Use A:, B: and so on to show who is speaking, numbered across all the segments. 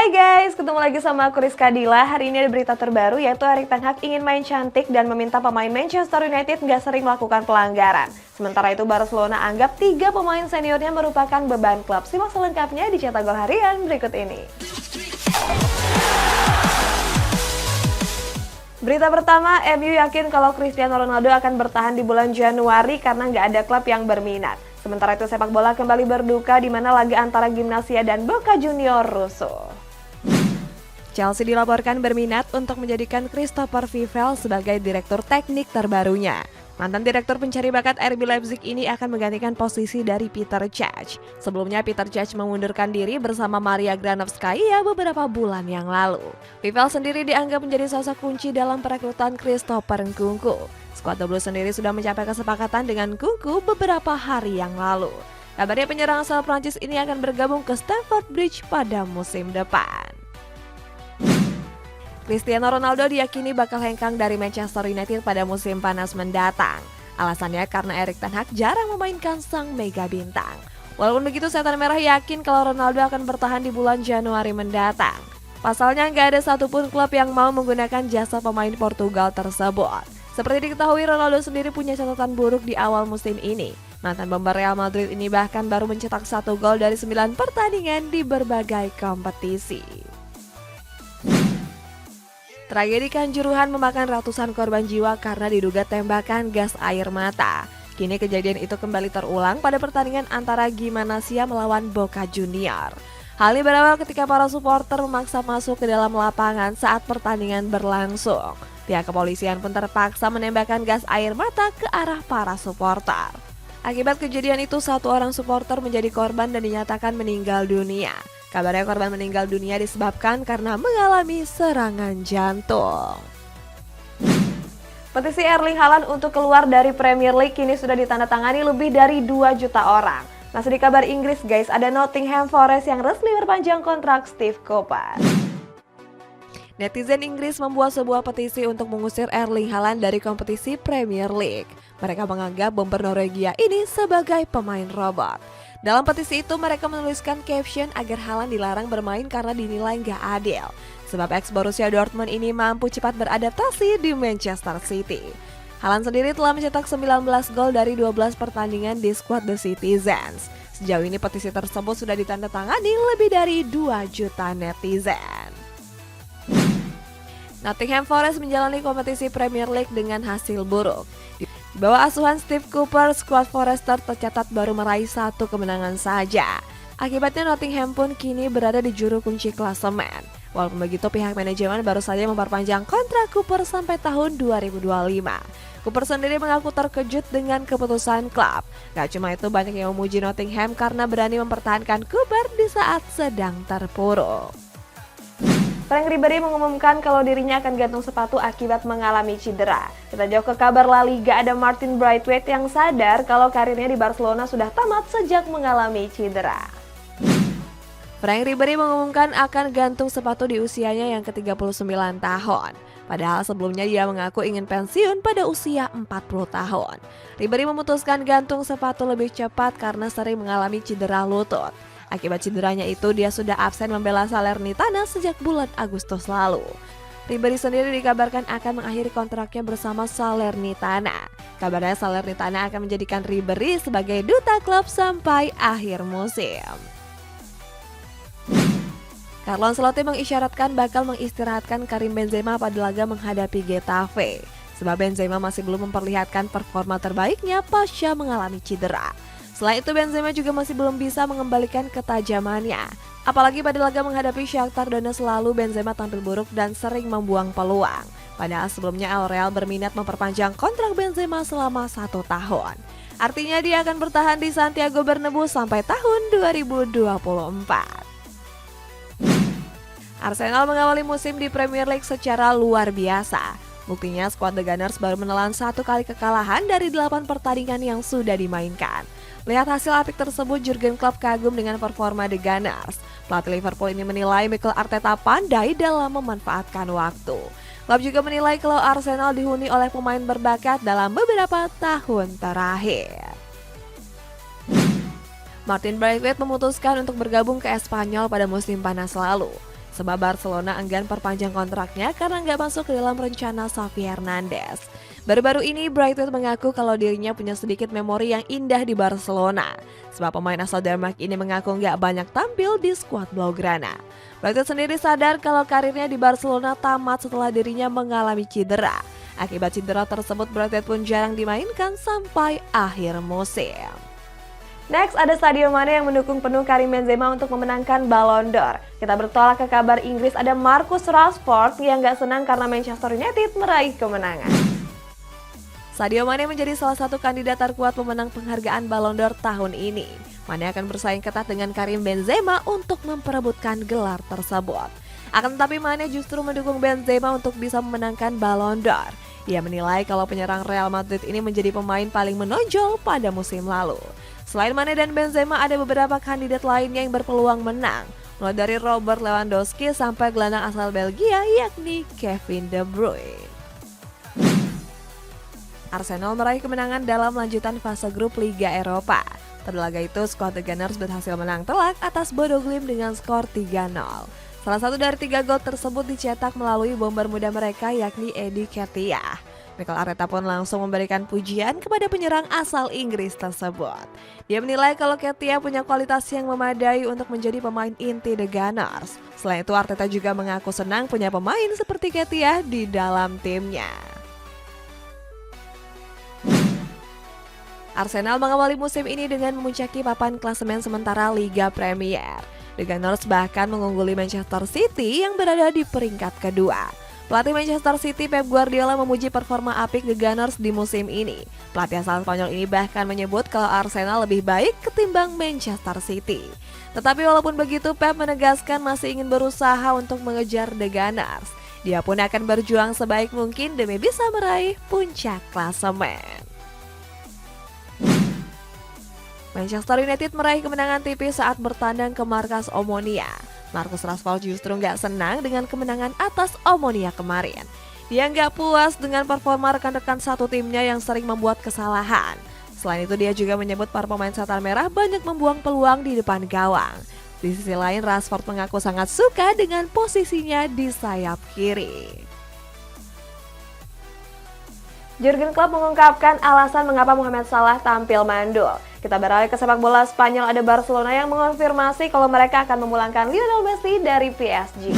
A: Hai guys, ketemu lagi sama aku Rizka Dila. Hari ini ada berita terbaru yaitu Erik ten Hag ingin main cantik dan meminta pemain Manchester United nggak sering melakukan pelanggaran. Sementara itu Barcelona anggap 3 pemain seniornya merupakan beban klub. Simak selengkapnya di Cetak Gol Harian berikut ini. Berita pertama, MU yakin kalau Cristiano Ronaldo akan bertahan di bulan Januari karena nggak ada klub yang berminat. Sementara itu sepak bola kembali berduka di mana laga antara Gimnasia dan Boca Junior rusuh. Chelsea dilaporkan berminat untuk menjadikan Christopher Vivell sebagai direktur teknik terbarunya. Mantan direktur pencari bakat RB Leipzig ini akan menggantikan posisi dari Peter Cech. Sebelumnya Peter Cech mengundurkan diri bersama Maria Granovskaya beberapa bulan yang lalu. Vivell sendiri dianggap menjadi sosok kunci dalam perekrutan Christopher Nkunku. Skuad The Blues sendiri sudah mencapai kesepakatan dengan Nkunku beberapa hari yang lalu. Kabarnya penyerang asal Prancis ini akan bergabung ke Stamford Bridge pada musim depan. Cristiano Ronaldo diyakini bakal hengkang dari Manchester United pada musim panas mendatang. Alasannya karena Erik ten Hag jarang memainkan sang mega bintang. Walaupun begitu, Setan Merah yakin kalau Ronaldo akan bertahan di bulan Januari mendatang. Pasalnya nggak ada satupun klub yang mau menggunakan jasa pemain Portugal tersebut. Seperti diketahui, Ronaldo sendiri punya catatan buruk di awal musim ini. Mantan pemain Real Madrid ini bahkan baru mencetak 1 gol dari 9 pertandingan di berbagai kompetisi. Tragedi Kanjuruhan memakan ratusan korban jiwa karena diduga tembakan gas air mata. Kini kejadian itu kembali terulang pada pertandingan antara Gimnasia melawan Boca Junior. Hal ini berawal ketika para supporter memaksa masuk ke dalam lapangan saat pertandingan berlangsung. Pihak kepolisian pun terpaksa menembakkan gas air mata ke arah para supporter. Akibat kejadian itu, 1 orang supporter menjadi korban dan dinyatakan meninggal dunia. Kabarnya korban meninggal dunia disebabkan karena mengalami serangan jantung. Petisi Erling Haaland untuk keluar dari Premier League kini sudah ditandatangani lebih dari 2 juta orang. Masih di kabar Inggris guys, ada Nottingham Forest yang resmi memperpanjang kontrak Steve Cooper. Netizen Inggris membuat sebuah petisi untuk mengusir Erling Haaland dari kompetisi Premier League. Mereka menganggap bomber Norwegia ini sebagai pemain robot. Dalam petisi itu mereka menuliskan caption agar Haaland dilarang bermain karena dinilai nggak adil. Sebab ex Borussia Dortmund ini mampu cepat beradaptasi di Manchester City. Haaland sendiri telah mencetak 19 gol dari 12 pertandingan di skuad The Citizens. Sejauh ini petisi tersebut sudah ditandatangani lebih dari 2 juta netizen. Nottingham Forest menjalani kompetisi Premier League dengan hasil buruk. Di bawah asuhan Steve Cooper, skuad Forester tercatat baru meraih 1 kemenangan saja. Akibatnya Nottingham pun kini berada di juru kunci klasemen. Walaupun begitu, pihak manajemen baru saja memperpanjang kontrak Cooper sampai tahun 2025. Cooper sendiri mengaku terkejut dengan keputusan klub. Gak cuma itu, banyak yang memuji Nottingham karena berani mempertahankan Cooper di saat sedang terpuruk. Frank Ribery mengumumkan kalau dirinya akan gantung sepatu akibat mengalami cedera. Kita jauh ke kabar La Liga, ada Martin Braithwaite yang sadar kalau karirnya di Barcelona sudah tamat sejak mengalami cedera. Frank Ribery mengumumkan akan gantung sepatu di usianya yang ke-39 tahun. Padahal sebelumnya dia mengaku ingin pensiun pada usia 40 tahun. Ribery memutuskan gantung sepatu lebih cepat karena sering mengalami cedera lutut. Akibat cederanya itu, dia sudah absen membela Salernitana sejak bulan Agustus lalu. Ribery sendiri dikabarkan akan mengakhiri kontraknya bersama Salernitana. Kabarnya Salernitana akan menjadikan Ribery sebagai duta klub sampai akhir musim. Carlo Ancelotti mengisyaratkan bakal mengistirahatkan Karim Benzema pada laga menghadapi Getafe. Sebab Benzema masih belum memperlihatkan performa terbaiknya pasca mengalami cedera. Selain itu, Benzema juga masih belum bisa mengembalikan ketajamannya. Apalagi pada laga menghadapi Shakhtar Donetsk lalu, Benzema tampil buruk dan sering membuang peluang. Padahal sebelumnya Al Real berminat memperpanjang kontrak Benzema selama 1 tahun. Artinya dia akan bertahan di Santiago Bernabeu sampai tahun 2024. Arsenal mengawali musim di Premier League secara luar biasa. Buktinya skuad The Gunners baru menelan 1 kali kekalahan dari 8 pertandingan yang sudah dimainkan. Lihat hasil apik tersebut, Jurgen Klopp kagum dengan performa The Gunners. Pelatih Liverpool ini menilai Mikel Arteta pandai dalam memanfaatkan waktu. Klopp juga menilai kalau Arsenal dihuni oleh pemain berbakat dalam beberapa tahun terakhir. Martin Braithwaite memutuskan untuk bergabung ke Espanyol pada musim panas lalu. sebab Barcelona enggan perpanjang kontraknya karena nggak masuk ke dalam rencana Xavi Hernandez. Baru-baru ini Braithwaite mengaku kalau dirinya punya sedikit memori yang indah di Barcelona, sebab pemain asal Denmark ini mengaku nggak banyak tampil di skuad Blaugrana. Braithwaite sendiri sadar kalau karirnya di Barcelona tamat setelah dirinya mengalami cedera. Akibat cedera tersebut, Braithwaite pun jarang dimainkan sampai akhir musim. Next, ada Sadio Mane yang mendukung penuh Karim Benzema untuk memenangkan Ballon d'Or. Kita bertolak ke kabar Inggris, ada Marcus Rashford yang gak senang karena Manchester United meraih kemenangan. Sadio Mane menjadi salah satu kandidat terkuat pemenang penghargaan Ballon d'Or tahun ini. Mane akan bersaing ketat dengan Karim Benzema untuk memperebutkan gelar tersebut. Akan tetapi Mane justru mendukung Benzema untuk bisa memenangkan Ballon d'Or. Ia menilai kalau penyerang Real Madrid ini menjadi pemain paling menonjol pada musim lalu. Selain Mane dan Benzema, ada beberapa kandidat lainnya yang berpeluang menang, mulai dari Robert Lewandowski sampai gelandang asal Belgia yakni Kevin De Bruyne. Arsenal meraih kemenangan dalam lanjutan fase grup Liga Eropa. Pada laga itu, skuad The Gunners berhasil menang telak atas Bodo Glimt dengan skor 3-0. Salah satu dari 3 gol tersebut dicetak melalui bomber muda mereka yakni Eddie Nketiah. Mikel Arteta pun langsung memberikan pujian kepada penyerang asal Inggris tersebut. Dia menilai kalau Nketiah punya kualitas yang memadai untuk menjadi pemain inti The Gunners. Selain itu, Arteta juga mengaku senang punya pemain seperti Nketiah di dalam timnya. Arsenal mengawali musim ini dengan memuncaki papan klasemen sementara Liga Premier. The Gunners bahkan mengungguli Manchester City yang berada di peringkat kedua. Pelatih Manchester City Pep Guardiola memuji performa apik The Gunners di musim ini. Pelatih asal Spanyol ini bahkan menyebut kalau Arsenal lebih baik ketimbang Manchester City. Tetapi walaupun begitu, Pep menegaskan masih ingin berusaha untuk mengejar The Gunners. Dia pun akan berjuang sebaik mungkin demi bisa meraih puncak klasemen. Manchester United meraih kemenangan tipis saat bertandang ke markas Omonia. Marcus Rashford justru nggak senang dengan kemenangan atas Omonia kemarin. Dia nggak puas dengan performa rekan-rekan satu timnya yang sering membuat kesalahan. Selain itu, dia juga menyebut para pemain setan merah banyak membuang peluang di depan gawang. Di sisi lain, Rashford mengaku sangat suka dengan posisinya di sayap kiri. Jurgen Klopp mengungkapkan alasan mengapa Mohamed Salah tampil mandul. Kita beralih ke sepak bola Spanyol, ada Barcelona yang mengonfirmasi kalau mereka akan memulangkan Lionel Messi dari PSG.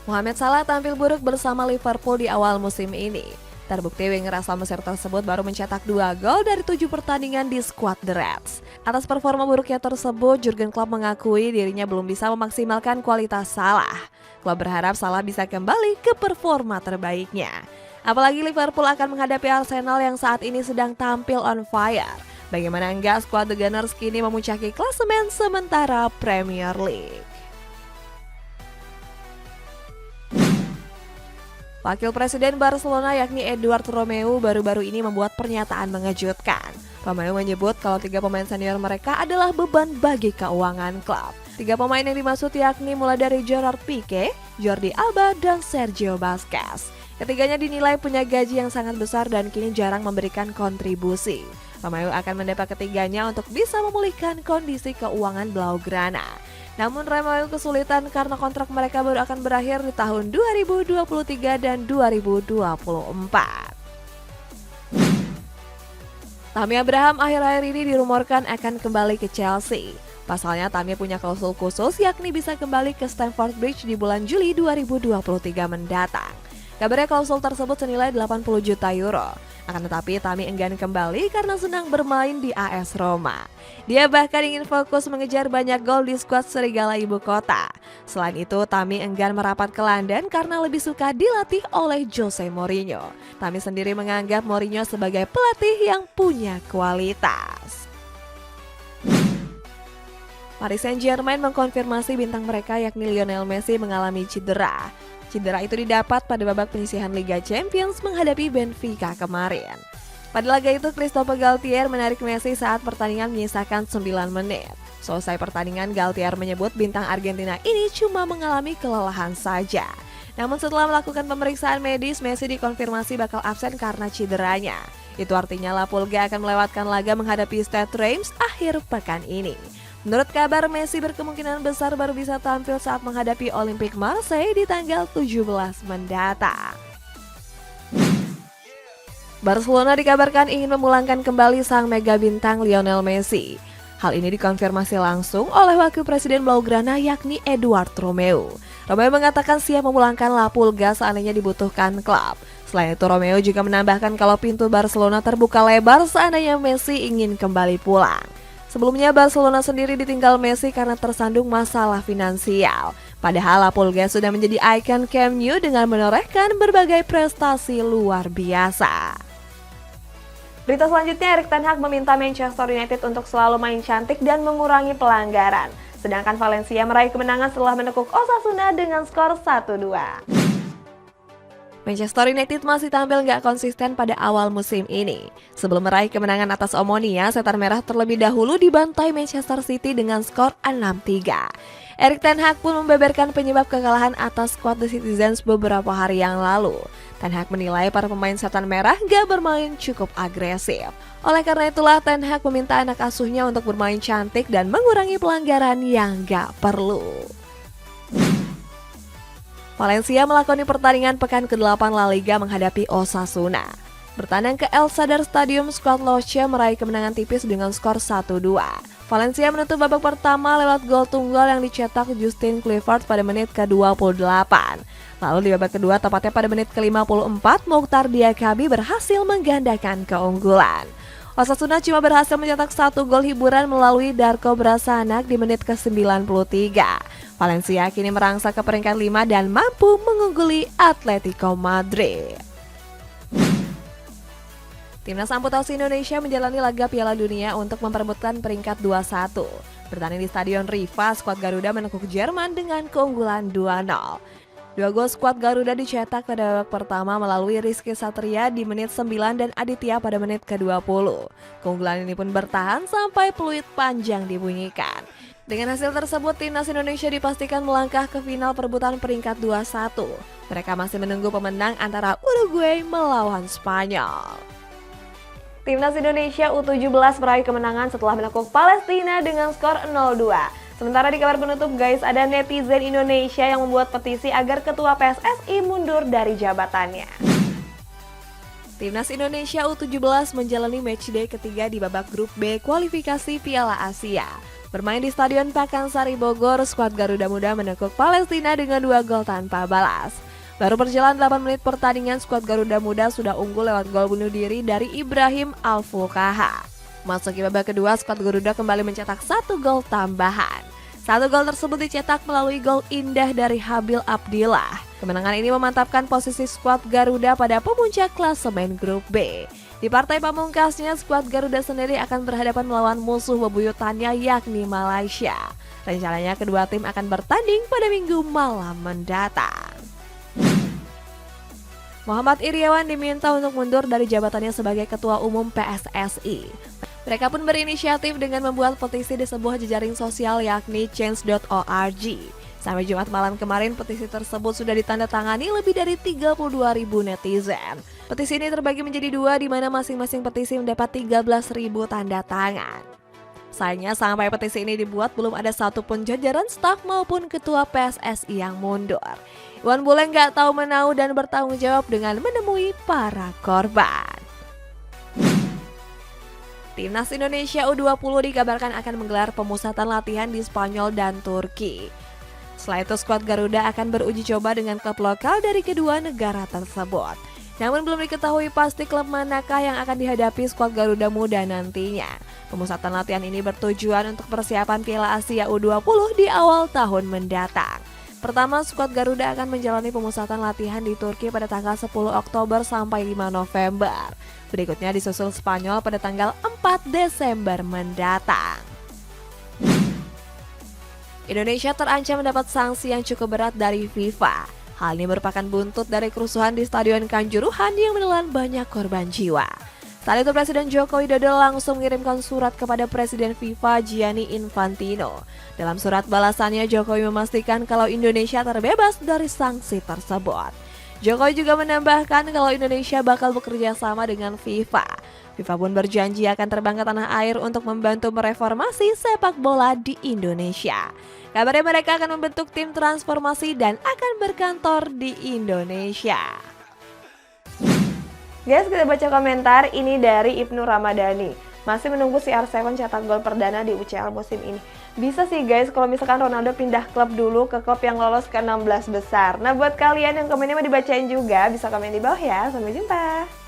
A: Mohamed Salah tampil buruk bersama Liverpool di awal musim ini. Terbukti winger asal Mesir tersebut baru mencetak 2 gol dari 7 pertandingan di skuad The Reds. Atas performa buruknya tersebut, Jurgen Klopp mengakui dirinya belum bisa memaksimalkan kualitas Salah. Klopp berharap Salah bisa kembali ke performa terbaiknya. Apalagi Liverpool akan menghadapi Arsenal yang saat ini sedang tampil on fire. Bagaimana enggak skuad The Gunners kini memuncaki klasemen sementara Premier League. Wakil Presiden Barcelona yakni Eduard Romeu baru-baru ini membuat pernyataan mengejutkan. Romeu menyebut kalau 3 pemain senior mereka adalah beban bagi keuangan klub. 3 pemain yang dimaksud yakni mulai dari Gerard Pique, Jordi Alba, dan Sergio Busquets. Ketiganya dinilai punya gaji yang sangat besar dan kini jarang memberikan kontribusi. Romeu akan mendepak ketiganya untuk bisa memulihkan kondisi keuangan Blaugrana. Namun Romeu kesulitan karena kontrak mereka baru akan berakhir di tahun 2023 dan 2024. Tammy Abraham akhir-akhir ini dirumorkan akan kembali ke Chelsea. Pasalnya Tammy punya klausul khusus yakni bisa kembali ke Stamford Bridge di bulan Juli 2023 mendatang. Kabarnya klausul tersebut senilai 80 juta euro. Akan tetapi Tammy enggan kembali karena senang bermain di AS Roma. Dia bahkan ingin fokus mengejar banyak gol di skuad Serigala Ibu Kota. Selain itu, Tammy enggan merapat ke London karena lebih suka dilatih oleh Jose Mourinho. Tammy sendiri menganggap Mourinho sebagai pelatih yang punya kualitas. Paris Saint-Germain mengkonfirmasi bintang mereka yakni Lionel Messi mengalami cedera. Cedera itu didapat pada babak penyisihan Liga Champions menghadapi Benfica kemarin. Pada laga itu, Christophe Galtier menarik Messi saat pertandingan menyisakan 9 menit. Selesai pertandingan, Galtier menyebut bintang Argentina ini cuma mengalami kelelahan saja. Namun setelah melakukan pemeriksaan medis, Messi dikonfirmasi bakal absen karena cederanya. Itu artinya La Pulga akan melewatkan laga menghadapi Stade Reims akhir pekan ini. Menurut kabar, Messi berkemungkinan besar baru bisa tampil saat menghadapi Olympique Marseille di tanggal 17 mendatang. Barcelona dikabarkan ingin memulangkan kembali sang mega bintang Lionel Messi. Hal ini dikonfirmasi langsung oleh Wakil Presiden Blaugrana yakni Eduard Romeu. Romeu mengatakan siap memulangkan La Pulga seandainya dibutuhkan klub. Selain itu, Romeu juga menambahkan kalau pintu Barcelona terbuka lebar seandainya Messi ingin kembali pulang. Sebelumnya Barcelona sendiri ditinggal Messi karena tersandung masalah finansial. Padahal La Pulga sudah menjadi ikon Camp Nou dengan menorehkan berbagai prestasi luar biasa. Berita selanjutnya, Erik ten Hag meminta Manchester United untuk selalu main cantik dan mengurangi pelanggaran. Sedangkan Valencia meraih kemenangan setelah menekuk Osasuna dengan skor 1-2. Manchester United masih tampil nggak konsisten pada awal musim ini. Sebelum meraih kemenangan atas Omonia, Setan Merah terlebih dahulu dibantai Manchester City dengan skor 6-3. Erik ten Hag pun membeberkan penyebab kekalahan atas skuad The Citizens beberapa hari yang lalu. Ten Hag menilai para pemain Setan Merah nggak bermain cukup agresif. Oleh karena itulah Ten Hag meminta anak asuhnya untuk bermain cantik dan mengurangi pelanggaran yang nggak perlu. Valencia melakoni pertandingan pekan ke-8 La Liga menghadapi Osasuna. Bertandang ke El Sadar Stadium, skuad Loche meraih kemenangan tipis dengan skor 1-2. Valencia menutup babak pertama lewat gol tunggal yang dicetak Justin Kluivert pada menit ke-28. Lalu di babak kedua, tepatnya pada menit ke-54, Mokhtar Diakhaby berhasil menggandakan keunggulan. Osasuna cuma berhasil mencetak 1 gol hiburan melalui Darko Brasanak di menit ke-93. Valencia kini merangsak ke peringkat 5 dan mampu mengungguli Atletico Madrid. Timnas amputasi Indonesia menjalani laga Piala Dunia untuk memperebutkan peringkat 21. Bertanding di Stadion Riva, skuad Garuda menekuk Jerman dengan keunggulan 2-0. 2 gol skuad Garuda dicetak pada babak pertama melalui Rizky Satria di menit 9 dan Aditya pada menit ke-20. Keunggulan ini pun bertahan sampai peluit panjang dibunyikan. Dengan hasil tersebut, Timnas Indonesia dipastikan melangkah ke final perebutan peringkat 21. Mereka masih menunggu pemenang antara Uruguay melawan Spanyol. Timnas Indonesia U17 meraih kemenangan setelah menekuk Palestina dengan skor 0-2. Sementara di kabar penutup guys, ada netizen Indonesia yang membuat petisi agar ketua PSSI mundur dari jabatannya. Timnas Indonesia U17 menjalani matchday ketiga di babak grup B kualifikasi Piala Asia. Bermain di Stadion Pakansari Bogor, skuad Garuda Muda menekuk Palestina dengan 2 gol tanpa balas. Baru berjalan 8 menit pertandingan, skuad Garuda Muda sudah unggul lewat gol bunuh diri dari Ibrahim Al-Fukaha. Masuki babak kedua, skuad Garuda kembali mencetak 1 gol tambahan. 1 gol tersebut dicetak melalui gol indah dari Habil Abdillah. Kemenangan ini memantapkan posisi skuad Garuda pada pemuncak klasemen grup B. Di partai pamungkasnya, skuad Garuda sendiri akan berhadapan melawan musuh bebuyutannya yakni Malaysia. Rencananya kedua tim akan bertanding pada Minggu malam mendatang. Muhammad Iryawan diminta untuk mundur dari jabatannya sebagai Ketua Umum PSSI. Mereka pun berinisiatif dengan membuat petisi di sebuah jejaring sosial yakni change.org. Sampai Jumat malam kemarin, petisi tersebut sudah ditandatangani lebih dari 32.000 netizen. Petisi ini terbagi menjadi 2, di mana masing-masing petisi mendapat 13.000 tanda tangan. Sayangnya sampai petisi ini dibuat, belum ada satupun jajaran staf maupun ketua PSSI yang mundur. Iwan Bule nggak tahu menau dan bertanggung jawab dengan menemui para korban. Timnas Indonesia U20 dikabarkan akan menggelar pemusatan latihan di Spanyol dan Turki. Setelah itu, skuad Garuda akan beruji coba dengan klub lokal dari kedua negara tersebut. Namun belum diketahui pasti klub manakah yang akan dihadapi skuad Garuda Muda nantinya. Pemusatan latihan ini bertujuan untuk persiapan Piala Asia U20 di awal tahun mendatang. Pertama, skuad Garuda akan menjalani pemusatan latihan di Turki pada tanggal 10 Oktober sampai 5 November. Berikutnya disusul Spanyol pada tanggal 4 Desember mendatang. Indonesia terancam mendapat sanksi yang cukup berat dari FIFA. Hal ini merupakan buntut dari kerusuhan di Stadion Kanjuruhan yang menelan banyak korban jiwa. Saat itu Presiden Joko Widodo langsung mengirimkan surat kepada Presiden FIFA Gianni Infantino. Dalam surat balasannya, Jokowi memastikan kalau Indonesia terbebas dari sanksi tersebut. Jokowi juga menambahkan kalau Indonesia bakal bekerja sama dengan FIFA. FIFA pun berjanji akan terbang ke tanah air untuk membantu mereformasi sepak bola di Indonesia. Kabarnya mereka akan membentuk tim transformasi dan akan berkantor di Indonesia. Guys, kita baca komentar ini dari Ibnu Ramadhani. Masih menunggu CR7 cetak gol perdana di UCL musim ini. Bisa sih guys kalau misalkan Ronaldo pindah klub dulu ke klub yang lolos ke 16 besar. Nah buat kalian yang komennya mau dibacain juga bisa komen di bawah ya. Sampai jumpa.